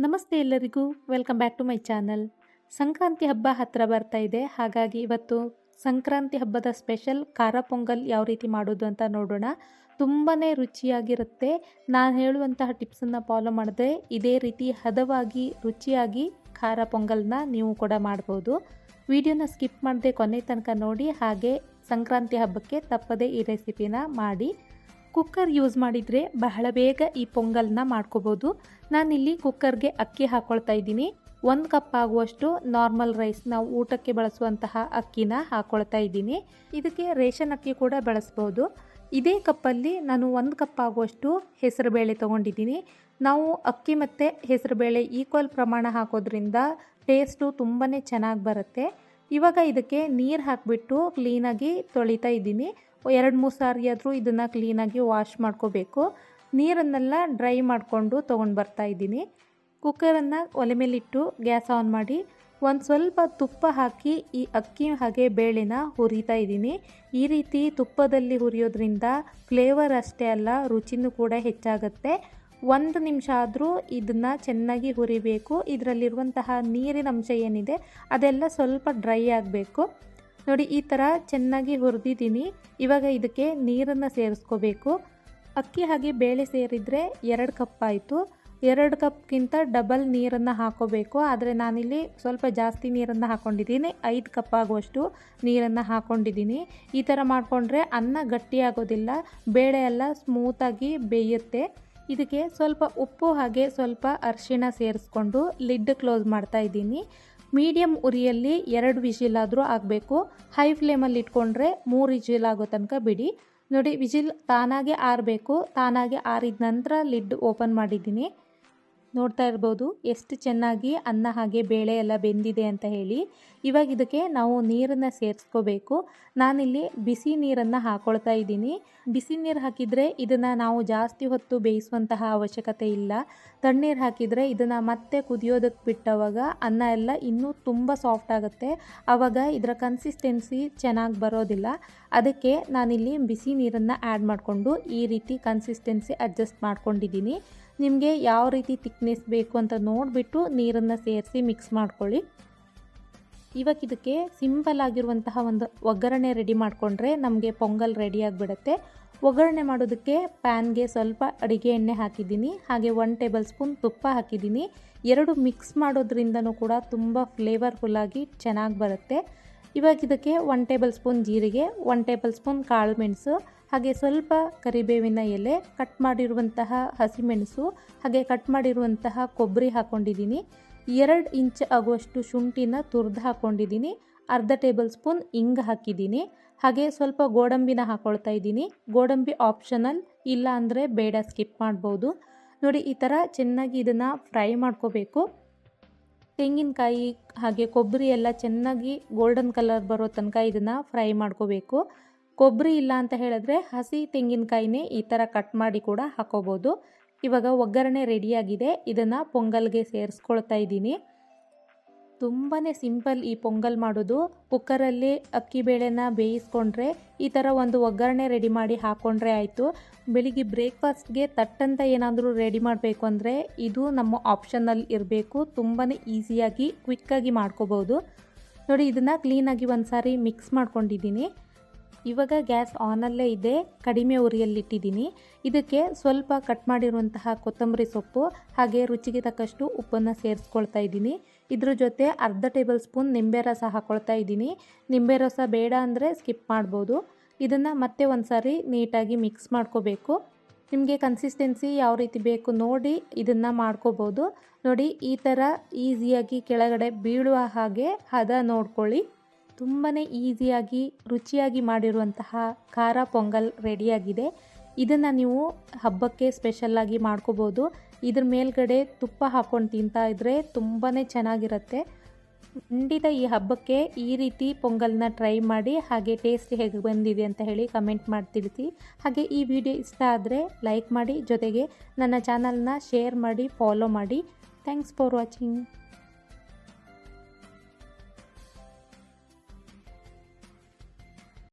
ನಮಸ್ತೆ ಎಲ್ಲರಿಗೂ, welcome back to my channel. Sankranti ಹಬ್ಬ ಹತ್ತಿರ ಬರ್ತಾ ಇದೆ. ಹಾಗಾಗಿ ಇವತ್ತು ಸಂಕ್ರಾಂತಿ ಹಬ್ಬದ ಸ್ಪೆಷಲ್ ಖಾರ ಪೊಂಗಲ್ ಯಾವ ರೀತಿ ಮಾಡೋದು ಅಂತ ನೋಡೋಣ. ತುಂಬಾ ರುಚಿಯಾಗಿರುತ್ತೆ. ನಾನು ಹೇಳುವಂತಹ ಟಿಪ್ಸನ್ನು ಫಾಲೋ ಮಾಡಿದ್ರೆ ಇದೇ ರೀತಿ ಹದವಾಗಿ ರುಚಿಯಾಗಿ ಖಾರ ಪೊಂಗಲ್ನ ನೀವು ಕೂಡ ಮಾಡ್ಬೋದು. ವಿಡಿಯೋನ ಸ್ಕಿಪ್ ಮಾಡದೆ ಕೊನೆ ತನಕ ನೋಡಿ. ಹಾಗೆ ಸಂಕ್ರಾಂತಿ ಹಬ್ಬಕ್ಕೆ ತಪ್ಪದೇ ಈ ರೆಸಿಪಿನ ಮಾಡಿ. ಕುಕ್ಕರ್ ಯೂಸ್ ಮಾಡಿದರೆ ಬಹಳ ಬೇಗ ಈ ಪೊಂಗಲ್ನ ಮಾಡ್ಕೋಬೋದು. ನಾನಿಲ್ಲಿ ಕುಕ್ಕರ್ಗೆ ಅಕ್ಕಿ ಹಾಕ್ಕೊಳ್ತಾ ಇದ್ದೀನಿ. 1 ಕಪ್ ಆಗುವಷ್ಟು ನಾರ್ಮಲ್ ರೈಸ್, ನಾವು ಊಟಕ್ಕೆ ಬಳಸುವಂತಹ ಅಕ್ಕಿನ ಹಾಕ್ಕೊಳ್ತಾ ಇದ್ದೀನಿ. ಇದಕ್ಕೆ ರೇಷನ್ ಅಕ್ಕಿ ಕೂಡ ಬಳಸ್ಬೋದು. ಇದೇ ಕಪ್ಪಲ್ಲಿ ನಾನು 1 ಕಪ್ ಆಗುವಷ್ಟು ಹೆಸರುಬೇಳೆ ತೊಗೊಂಡಿದ್ದೀನಿ. ನಾವು ಅಕ್ಕಿ ಮತ್ತು ಹೆಸರುಬೇಳೆ ಈಕ್ವಲ್ ಪ್ರಮಾಣ ಹಾಕೋದ್ರಿಂದ ಟೇಸ್ಟು ತುಂಬಾ ಚೆನ್ನಾಗಿ ಬರುತ್ತೆ. ಇವಾಗ ಇದಕ್ಕೆ ನೀರು ಹಾಕಿಬಿಟ್ಟು ಕ್ಲೀನಾಗಿ ತೊಳಿತಾ ಇದ್ದೀನಿ. 2-3 ಸಾರಿ ಆದರೂ ಇದನ್ನು ಕ್ಲೀನಾಗಿ ವಾಶ್ ಮಾಡ್ಕೋಬೇಕು. ನೀರನ್ನೆಲ್ಲ ಡ್ರೈ ಮಾಡಿಕೊಂಡು ತೊಗೊಂಡು ಬರ್ತಾ ಇದ್ದೀನಿ. ಕುಕ್ಕರನ್ನು ಒಲೆ ಮೇಲಿಟ್ಟು ಗ್ಯಾಸ್ ಆನ್ ಮಾಡಿ ಒಂದು ಸ್ವಲ್ಪ ತುಪ್ಪ ಹಾಕಿ ಈ ಅಕ್ಕಿ ಹಾಗೆ ಬೇಳೆನ ಹುರಿತಾ ಇದ್ದೀನಿ. ಈ ರೀತಿ ತುಪ್ಪದಲ್ಲಿ ಹುರಿಯೋದ್ರಿಂದ ಫ್ಲೇವರ್ ಅಷ್ಟೇ ಅಲ್ಲ, ರುಚಿನೂ ಕೂಡ ಹೆಚ್ಚಾಗುತ್ತೆ. 1 ನಿಮಿಷ ಆದರೂ ಇದನ್ನು ಚೆನ್ನಾಗಿ ಹುರಿಬೇಕು. ಇದರಲ್ಲಿರುವಂತಹ ನೀರಿನ ಅಂಶ ಏನಿದೆ ಅದೆಲ್ಲ ಸ್ವಲ್ಪ ಡ್ರೈ ಆಗಬೇಕು. ನೋಡಿ, ಈ ಥರ ಚೆನ್ನಾಗಿ ಹುರಿದಿದ್ದೀನಿ. ಇವಾಗ ಇದಕ್ಕೆ ನೀರನ್ನು ಸೇರಿಸ್ಕೋಬೇಕು. ಅಕ್ಕಿ ಹಾಗೆ ಬೇಳೆ ಸೇರಿದರೆ 2 ಕಪ್ ಆಯಿತು. 2 ಕಪ್ಗಿಂತ ಡಬಲ್ ನೀರನ್ನು ಹಾಕೋಬೇಕು. ಆದರೆ ನಾನಿಲ್ಲಿ ಸ್ವಲ್ಪ ಜಾಸ್ತಿ ನೀರನ್ನು ಹಾಕ್ಕೊಂಡಿದ್ದೀನಿ. 5 ಕಪ್ ಆಗುವಷ್ಟು ನೀರನ್ನು ಹಾಕ್ಕೊಂಡಿದ್ದೀನಿ. ಈ ಥರ ಮಾಡಿಕೊಂಡ್ರೆ ಅನ್ನ ಗಟ್ಟಿಯಾಗೋದಿಲ್ಲ, ಬೇಳೆ ಎಲ್ಲ ಸ್ಮೂತಾಗಿ ಬೇಯುತ್ತೆ. ಇದಕ್ಕೆ ಸ್ವಲ್ಪ ಉಪ್ಪು ಹಾಗೆ ಸ್ವಲ್ಪ ಅರಿಶಿಣ ಸೇರಿಸ್ಕೊಂಡು ಲಿಡ್ ಕ್ಲೋಸ್ ಮಾಡ್ತಾ ಇದ್ದೀನಿ. ಮೀಡಿಯಮ್ ಉರಿಯಲ್ಲಿ 2 ವಿಜಿಲ್ ಆದರೂ ಆಗಬೇಕು. ಹೈ ಫ್ಲೇಮಲ್ಲಿ ಇಟ್ಕೊಂಡ್ರೆ 3 ವಿಜಿಲ್ ಆಗೋ ತನಕ ಬಿಡಿ. ನೋಡಿ, ವಿಜಿಲ್ ತಾನಾಗೆ ಆರಬೇಕು. ತಾನಾಗೆ ಆರಿದ ನಂತರ ಲಿಡ್ ಓಪನ್ ಮಾಡಿದ್ದೀನಿ. ನೋಡ್ತಾ ಇರ್ಬೋದು ಎಷ್ಟು ಚೆನ್ನಾಗಿ ಅನ್ನ ಹಾಗೆ ಬೇಳೆ ಎಲ್ಲ ಬೆಂದಿದೆ ಅಂತ ಹೇಳಿ. ಇವಾಗ ಇದಕ್ಕೆ ನಾವು ನೀರನ್ನು ಸೇರಿಸ್ಕೋಬೇಕು. ನಾನಿಲ್ಲಿ ಬಿಸಿ ನೀರನ್ನು ಹಾಕ್ಕೊಳ್ತಾ ಇದ್ದೀನಿ. ಬಿಸಿ ನೀರು ಹಾಕಿದರೆ ಇದನ್ನು ನಾವು ಜಾಸ್ತಿ ಹೊತ್ತು ಬೇಯಿಸುವಂತಹ ಅವಶ್ಯಕತೆ ಇಲ್ಲ. ತಣ್ಣೀರು ಹಾಕಿದರೆ ಇದನ್ನು ಮತ್ತೆ ಕುದಿಯೋದಕ್ಕೆ ಬಿಟ್ಟವಾಗ ಅನ್ನ ಎಲ್ಲ ಇನ್ನೂ ತುಂಬ ಸಾಫ್ಟ್ ಆಗುತ್ತೆ. ಆವಾಗ ಇದರ ಕನ್ಸಿಸ್ಟೆನ್ಸಿ ಚೆನ್ನಾಗಿ ಬರೋದಿಲ್ಲ. ಅದಕ್ಕೆ ನಾನಿಲ್ಲಿ ಬಿಸಿ ನೀರನ್ನು ಆ್ಯಡ್ ಮಾಡಿಕೊಂಡು ಈ ರೀತಿ ಕನ್ಸಿಸ್ಟೆನ್ಸಿ ಅಡ್ಜಸ್ಟ್ ಮಾಡ್ಕೊಂಡಿದ್ದೀನಿ. ನಿಮಗೆ ಯಾವ ರೀತಿ ತಿಕ್ನೆಸ್ ಬೇಕು ಅಂತ ನೋಡಿಬಿಟ್ಟು ನೀರನ್ನು ಸೇರಿಸಿ ಮಿಕ್ಸ್ ಮಾಡ್ಕೊಳ್ಳಿ. ಇವಾಗ ಇದಕ್ಕೆ ಸಿಂಪಲ್ ಆಗಿರುವಂತಹ ಒಂದು ಒಗ್ಗರಣೆ ರೆಡಿ ಮಾಡಿಕೊಂಡ್ರೆ ನಮಗೆ ಪೊಂಗಲ್ ರೆಡಿಯಾಗಿಬಿಡುತ್ತೆ. ಒಗ್ಗರಣೆ ಮಾಡೋದಕ್ಕೆ ಪ್ಯಾನ್ಗೆ ಸ್ವಲ್ಪ ಅಡುಗೆ ಎಣ್ಣೆ ಹಾಕಿದ್ದೀನಿ. ಹಾಗೆ 1 ಟೇಬಲ್ ಸ್ಪೂನ್ ತುಪ್ಪ ಹಾಕಿದ್ದೀನಿ. 2 ಮಿಕ್ಸ್ ಮಾಡೋದ್ರಿಂದನೂ ಕೂಡ ತುಂಬ ಫ್ಲೇವರ್ಫುಲ್ಲಾಗಿ ಚೆನ್ನಾಗಿ ಬರುತ್ತೆ. ಇವಾಗ ಇದಕ್ಕೆ 1 ಟೇಬಲ್ ಸ್ಪೂನ್ ಜೀರಿಗೆ, 1 ಟೇಬಲ್ ಸ್ಪೂನ್ ಕಾಳು ಮೆಣಸು, ಹಾಗೆ ಸ್ವಲ್ಪ ಕರಿಬೇವಿನ ಎಲೆ, ಕಟ್ ಮಾಡಿರುವಂತಹ ಹಸಿಮೆಣಸು, ಹಾಗೆ ಕಟ್ ಮಾಡಿರುವಂತಹ ಕೊಬ್ಬರಿ ಹಾಕ್ಕೊಂಡಿದ್ದೀನಿ. 2 ಇಂಚ್ ಆಗುವಷ್ಟು ಶುಂಠಿನ ತುರಿದು ಹಾಕ್ಕೊಂಡಿದ್ದೀನಿ. ಅರ್ಧ ಟೇಬಲ್ ಸ್ಪೂನ್ ಇಂಗು ಹಾಕಿದ್ದೀನಿ. ಹಾಗೆ ಸ್ವಲ್ಪ ಗೋಡಂಬಿನ ಹಾಕ್ಕೊಳ್ತಾ ಇದ್ದೀನಿ. ಗೋಡಂಬಿ ಆಪ್ಷನಲ್, ಇಲ್ಲ ಅಂದರೆ ಬೇಡ, ಸ್ಕಿಪ್ ಮಾಡ್ಬೋದು. ನೋಡಿ, ಈ ಥರ ಚೆನ್ನಾಗಿ ಇದನ್ನು ಫ್ರೈ ಮಾಡ್ಕೋಬೇಕು. ತೆಂಗಿನಕಾಯಿ ಹಾಗೆ ಕೊಬ್ಬರಿ ಎಲ್ಲ ಚೆನ್ನಾಗಿ ಗೋಲ್ಡನ್ ಕಲರ್ ಬರೋ ತನಕ ಇದನ್ನು ಫ್ರೈ ಮಾಡ್ಕೋಬೇಕು. ಕೊಬ್ಬರಿ ಇಲ್ಲ ಅಂತ ಹೇಳಿದ್ರೆ ಹಸಿ ತೆಂಗಿನಕಾಯಿನೇ ಈ ಥರ ಕಟ್ ಮಾಡಿ ಕೂಡ ಹಾಕೋಬೋದು. ಇವಾಗ ಒಗ್ಗರಣೆ ರೆಡಿಯಾಗಿದೆ. ಇದನ್ನು ಪೊಂಗಲ್ಗೆ ಸೇರಿಸ್ಕೊಳ್ತಾ ಇದ್ದೀನಿ. ತುಂಬಾ ಸಿಂಪಲ್ ಈ ಪೊಂಗಲ್ ಮಾಡೋದು. ಕುಕ್ಕರಲ್ಲಿ ಅಕ್ಕಿ ಬೇಳೆನ ಬೇಯಿಸ್ಕೊಂಡ್ರೆ ಈ ಥರ ಒಂದು ಒಗ್ಗರಣೆ ರೆಡಿ ಮಾಡಿ ಹಾಕ್ಕೊಂಡ್ರೆ ಆಯಿತು. ಬೆಳಿಗ್ಗೆ ಬ್ರೇಕ್ಫಾಸ್ಟ್ಗೆ ತಟ್ಟಂತ ಏನಾದರೂ ರೆಡಿ ಮಾಡಬೇಕು ಅಂದರೆ ಇದು ನಮ್ಮ ಆಪ್ಷನಲ್ಲಿ ಇರಬೇಕು. ತುಂಬಾ ಈಸಿಯಾಗಿ ಕ್ವಿಕ್ಕಾಗಿ ಮಾಡ್ಕೋಬೋದು. ನೋಡಿ, ಇದನ್ನು ಕ್ಲೀನಾಗಿ ಒಂದು ಸಾರಿ ಮಿಕ್ಸ್ ಮಾಡ್ಕೊಂಡಿದ್ದೀನಿ. ಇವಾಗ ಗ್ಯಾಸ್ ಆನಲ್ಲೇ ಇದೆ, ಕಡಿಮೆ ಉರಿಯಲ್ಲಿಟ್ಟಿದ್ದೀನಿ. ಇದಕ್ಕೆ ಸ್ವಲ್ಪ ಕಟ್ ಮಾಡಿರುವಂತಹ ಕೊತ್ತಂಬರಿ ಸೊಪ್ಪು ಹಾಗೆ ರುಚಿಗೆ ತಕ್ಕಷ್ಟು ಉಪ್ಪನ್ನು ಸೇರಿಸ್ಕೊಳ್ತಾ ಇದ್ದೀನಿ. ಇದ್ರ ಜೊತೆ ಅರ್ಧ ಟೇಬಲ್ ಸ್ಪೂನ್ ನಿಂಬೆ ರಸ ಹಾಕ್ಕೊಳ್ತಾ ಇದ್ದೀನಿ. ನಿಂಬೆ ರಸ ಬೇಡ ಅಂದರೆ ಸ್ಕಿಪ್ ಮಾಡ್ಬೋದು. ಇದನ್ನು ಮತ್ತೆ ಒಂದು ಸಾರಿ ನೀಟಾಗಿ ಮಿಕ್ಸ್ ಮಾಡ್ಕೋಬೇಕು. ನಿಮಗೆ ಕನ್ಸಿಸ್ಟೆನ್ಸಿ ಯಾವ ರೀತಿ ಬೇಕು ನೋಡಿ ಇದನ್ನು ಮಾಡ್ಕೋಬೋದು. ನೋಡಿ, ಈ ಥರ ಈಸಿಯಾಗಿ ಕೆಳಗಡೆ ಬೀಳುವ ಹಾಗೆ ಹದ ನೋಡ್ಕೊಳ್ಳಿ. ತುಂಬಾ ಈಸಿಯಾಗಿ ರುಚಿಯಾಗಿ ಮಾಡಿರುವಂತಹ ಖಾರ ಪೊಂಗಲ್ ರೆಡಿಯಾಗಿದೆ. ಇದನ್ನು ನೀವು ಹಬ್ಬಕ್ಕೆ ಸ್ಪೆಷಲ್ಲಾಗಿ ಮಾಡ್ಕೋಬೋದು. ಇದ್ರ ಮೇಲ್ಗಡೆ ತುಪ್ಪ ಹಾಕ್ಕೊಂಡು ತಿಂತಾ ಇದ್ದರೆ ತುಂಬಾ ಚೆನ್ನಾಗಿರುತ್ತೆ. ಖಂಡಿತ ಈ ಹಬ್ಬಕ್ಕೆ ಈ ರೀತಿ ಪೊಂಗಲ್ನ ಟ್ರೈ ಮಾಡಿ. ಹಾಗೆ ಟೇಸ್ಟ್ ಹೇಗೆ ಬಂದಿದೆ ಅಂತ ಹೇಳಿ ಕಮೆಂಟ್ ಮಾಡಿ ತಿಳಿಸಿ. ಹಾಗೆ ಈ ವಿಡಿಯೋ ಇಷ್ಟ ಆದರೆ ಲೈಕ್ ಮಾಡಿ, ಜೊತೆಗೆ ನನ್ನ ಚಾನಲ್ನ ಶೇರ್ ಮಾಡಿ, ಫಾಲೋ ಮಾಡಿ. Thanks for watching.